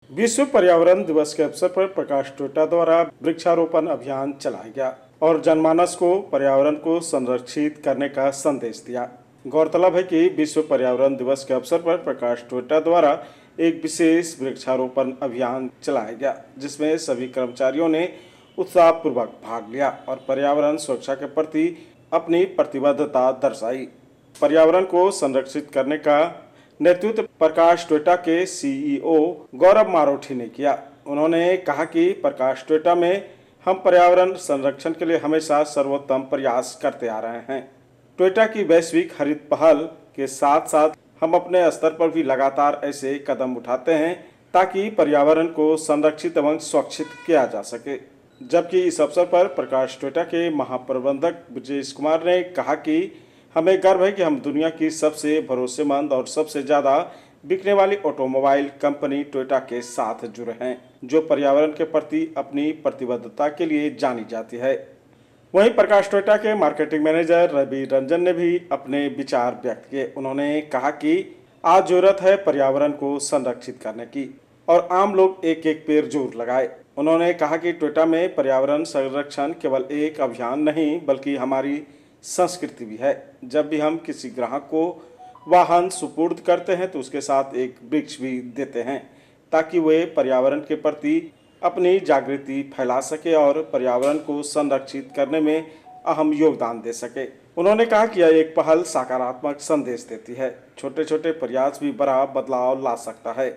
विश्व पर्यावरण दिवस के अवसर पर प्रकाश टोटा द्वारा वृक्षारोपण अभियान चलाया गया और जनमानस को पर्यावरण को संरक्षित करने का संदेश दिया। गौरतलब है कि विश्व पर्यावरण दिवस के अवसर पर प्रकाश टोटा द्वारा एक विशेष वृक्षारोपण अभियान चलाया गया, जिसमें सभी कर्मचारियों ने उत्साहपूर्वक भाग लिया और पर्यावरण सुरक्षा के प्रति अपनी प्रतिबद्धता दर्शाई। पर्यावरण को संरक्षित करने का नेतृत्व प्रकाश टोयोटा के सीईओ गौरव मारोठी ने किया। उन्होंने कहा कि प्रकाश टोयोटा में हम पर्यावरण संरक्षण के लिए हमेशा सर्वोत्तम प्रयास करते आ रहे हैं। टोयोटा की वैश्विक हरित पहल के साथ साथ हम अपने स्तर पर भी लगातार ऐसे कदम उठाते हैं ताकि पर्यावरण को संरक्षित एवं सुरक्षित किया जा सके। जबकि इस अवसर पर प्रकाश टोयोटा के महाप्रबंधक ब्रजेश कुमार ने कहा कि हमें गर्व है कि हम दुनिया की सबसे भरोसेमंद और सबसे ज़्यादा बिकने वाली ऑटोमोबाइल कंपनी टोयोटा के साथ जुड़े हैं, जो पर्यावरण के प्रति अपनी प्रतिबद्धता के लिए जानी जाती है। वहीं प्रकाश टोयोटा के मार्केटिंग मैनेजर रवि रंजन ने भी अपने विचार व्यक्त किए। उन्होंने कहा कि आज जरूरत है पर्यावरण को संरक्षित करने की और आम लोग एक एक पेड़ जरूर लगाए। उन्होंने कहा कि टोयोटा में पर्यावरण संरक्षण केवल एक अभियान नहीं बल्कि हमारी संस्कृति भी है। जब भी हम किसी ग्राहक को वाहन सुपुर्द करते हैं तो उसके साथ एक वृक्ष भी देते हैं ताकि वे पर्यावरण के प्रति अपनी जागृति फैला सके और पर्यावरण को संरक्षित करने में अहम योगदान दे सके। उन्होंने कहा कि यह एक पहल सकारात्मक संदेश देती है। छोटे छोटे प्रयास भी बड़ा बदलाव ला सकता है।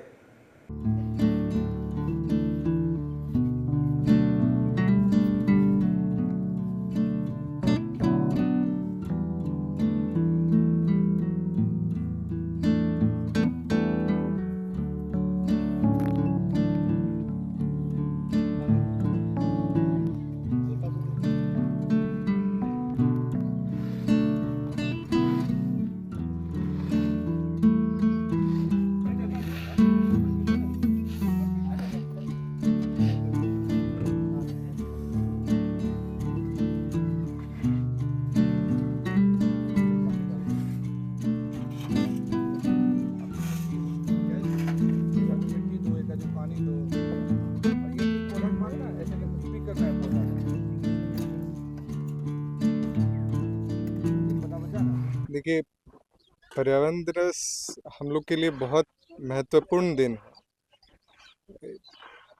देखिए, पर्यावरण दिवस हम लोग के लिए बहुत महत्वपूर्ण दिन है।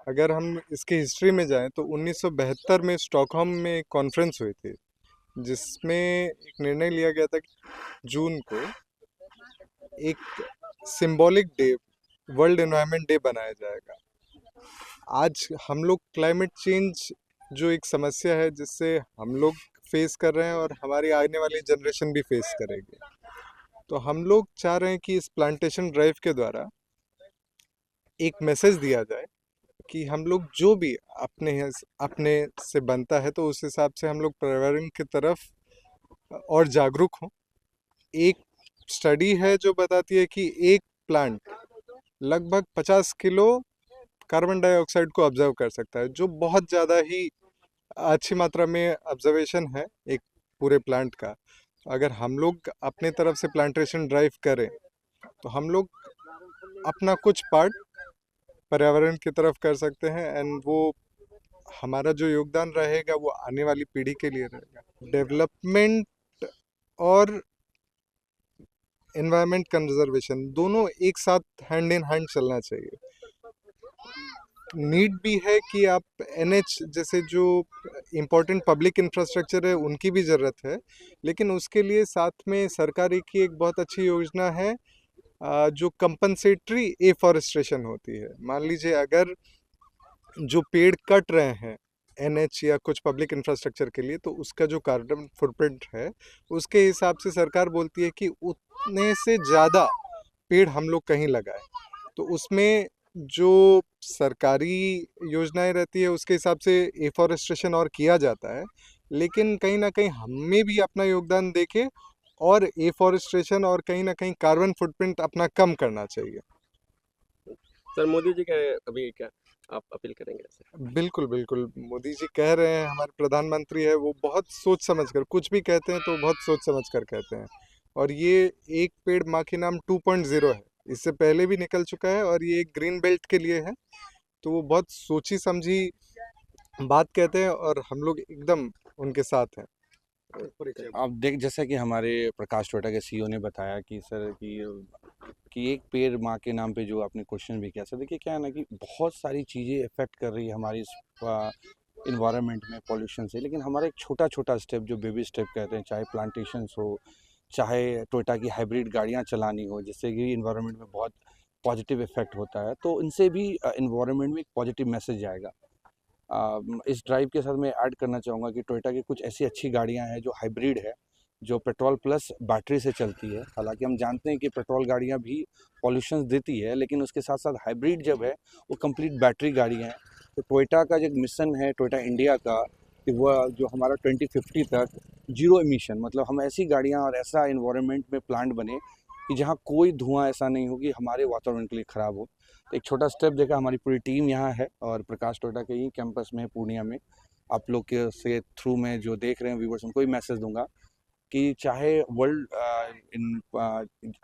अगर हम इसकी हिस्ट्री में जाएं तो 1972 में स्टॉकहोम में एक कॉन्फ्रेंस हुई थी, जिसमें एक निर्णय लिया गया था कि जून को एक symbolic day, world environment day बनाया जाएगा। आज हम लोग क्लाइमेट चेंज जो एक समस्या है जिससे हम लोग फेस कर रहे हैं और हमारी आने वाली जनरेशन भी फेस करेगी, तो हम लोग चाह रहे हैं कि इस प्लांटेशन ड्राइव के द्वारा एक मैसेज दिया जाए कि हम लोग जो भी अपने से बनता है तो उस हिसाब से हम लोग पर्यावरण की तरफ और जागरूक हों। एक स्टडी है जो बताती है कि एक प्लांट लगभग 50 किलो कार्बन डाइऑक्साइड को ऑब्जर्व कर सकता है, जो बहुत ज़्यादा ही अच्छी मात्रा में ऑब्जर्वेशन है एक पूरे प्लांट का। अगर हम लोग अपने तरफ से प्लांटेशन ड्राइव करें तो हम लोग अपना कुछ पार्ट पर्यावरण की तरफ कर सकते हैं एंड वो हमारा जो योगदान रहेगा वो आने वाली पीढ़ी के लिए रहेगा। डेवलपमेंट और एनवायरनमेंट कंजर्वेशन दोनों एक साथ हैंड इन हैंड चलना चाहिए। नीड भी है कि आप एनएच जैसे जो इम्पोर्टेंट पब्लिक इंफ्रास्ट्रक्चर है उनकी भी ज़रूरत है, लेकिन उसके लिए साथ में सरकारी की एक बहुत अच्छी योजना है जो कंपनसेटरी एफॉरेस्ट्रेशन होती है। मान लीजिए अगर जो पेड़ कट रहे हैं एनएच या कुछ पब्लिक इंफ्रास्ट्रक्चर के लिए, तो उसका जो कार्बन फुटप्रिंट है उसके हिसाब से सरकार बोलती है कि उतने से ज़्यादा पेड़ हम लोग कहीं लगाएं। तो उसमें जो सरकारी योजनाएं रहती है उसके हिसाब से एफॉरेस्ट्रेशन और किया जाता है, लेकिन कहीं ना कहीं हमें भी अपना योगदान देके और एफॉरेस्ट्रेशन और कहीं ना कहीं कार्बन फुटप्रिंट अपना कम करना चाहिए। सर, मोदी जी का अभी क्या आप अपील करेंगे ऐसे? बिल्कुल बिल्कुल, मोदी जी कह रहे हैं, हमारे प्रधानमंत्री है, वो बहुत सोच समझ कर कुछ भी कहते हैं तो बहुत सोच समझ कर कहते हैं। और ये एक पेड़ माँ के नाम 2.0 है। इससे पहले भी निकल चुका है और ये ग्रीन बेल्ट के लिए है, तो वो बहुत सोची समझी बात कहते हैं और हम लोग एकदम उनके साथ हैं। अब देख, जैसा कि हमारे प्रकाश टोयोटा के सीईओ ने बताया कि सर कि एक पेड़ माँ के नाम पे जो आपने क्वेश्चन भी किया सर, देखिए क्या है ना कि बहुत सारी चीज़ें इफेक्ट कर रही है हमारी इस इन्वायरमेंट में पॉल्यूशन से, लेकिन हमारा एक छोटा छोटा स्टेप जो बेबी स्टेप कहते हैं, चाहे प्लांटेशंस हो, चाहे टोयोटा की हाइब्रिड गाड़ियाँ चलानी हो, जिससे कि इन्वायरमेंट में बहुत पॉजिटिव इफेक्ट होता है, तो इनसे भी इन्वायरमेंट में एक पॉजिटिव मैसेज आएगा। इस ड्राइव के साथ मैं ऐड करना चाहूँगा कि टोयोटा की कुछ ऐसी अच्छी गाड़ियाँ हैं जो हाइब्रिड है, जो पेट्रोल प्लस बैटरी से चलती है। हालांकि हम जानते हैं कि पेट्रोल गाड़ियाँ भी पॉल्यूशन देती है, लेकिन उसके साथ साथ हाइब्रिड जब है वो कंप्लीट बैटरी गाड़ियाँ हैं। तो टोयोटा का जो मिशन है टोयोटा इंडिया का, कि वह जो हमारा 2050 तक जीरो एमिशन, मतलब हम ऐसी गाड़ियाँ और ऐसा इन्वायरमेंट में प्लांट बने कि जहाँ कोई धुआं ऐसा नहीं हो कि हमारे वातावरण के लिए ख़राब हो। तो एक छोटा स्टेप देखा, हमारी पूरी टीम यहाँ है और प्रकाश टोयोटा के ही कैंपस में पूर्णिया में। आप लोग के से थ्रू में जो देख रहे हैं व्यूवर्स, उनको ही मैसेज दूंगा कि चाहे वर्ल्ड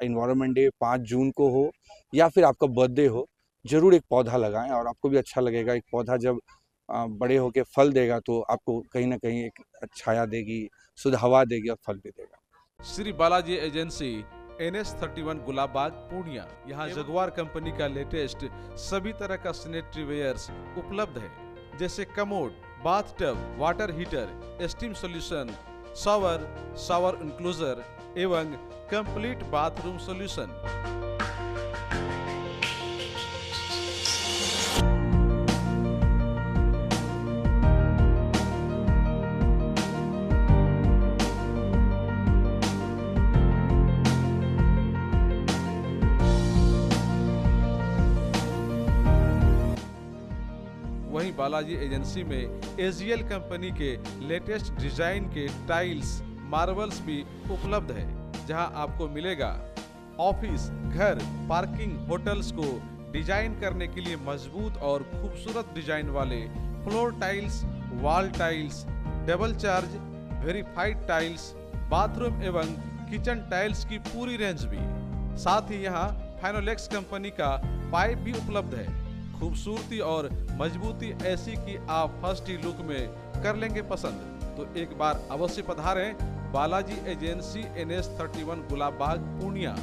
इन्वायरमेंट डे 5 जून को हो या फिर आपका बर्थडे हो, ज़रूर एक पौधा लगाएं और आपको भी अच्छा लगेगा। एक पौधा जब बड़े होके फल देगा तो आपको कहीं ना कहीं एक छाया देगी, शुद्ध हवा देगी और फल भी देगा। Shri Balaji agency NS31 Gulabbagh Purnia. यहाँ जगुआर कंपनी का लेटेस्ट सभी तरह का सैनिटरी वेयर्स उपलब्ध है, जैसे commode, bathtub, water heater, steam solution, shower enclosure एवं कंप्लीट बाथरूम सॉल्यूशन। वहीं बालाजी एजेंसी में AGL कंपनी के लेटेस्ट डिजाइन के टाइल्स, मार्बल्स भी उपलब्ध है, जहां आपको मिलेगा ऑफिस, घर, पार्किंग, होटल्स को डिजाइन करने के लिए मजबूत और खूबसूरत डिजाइन वाले floor tiles, wall tiles, double charge, verified tiles, bathroom एवं किचन टाइल्स की पूरी रेंज भी। साथ ही यहाँ फाइनोलेक्स कंपनी का पाइप भी उपलब्ध है। खूबसूरती और मजबूती ऐसी कि आप फर्स्ट ही लुक में कर लेंगे पसंद। तो एक बार अवश्य पधारें बालाजी एजेंसी NS31 गुलाबबाग पूर्णिया।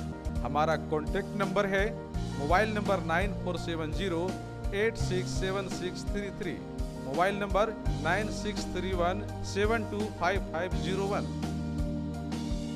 हमारा कॉन्टेक्ट नंबर है मोबाइल नंबर 9470867633, मोबाइल नंबर 9631725501।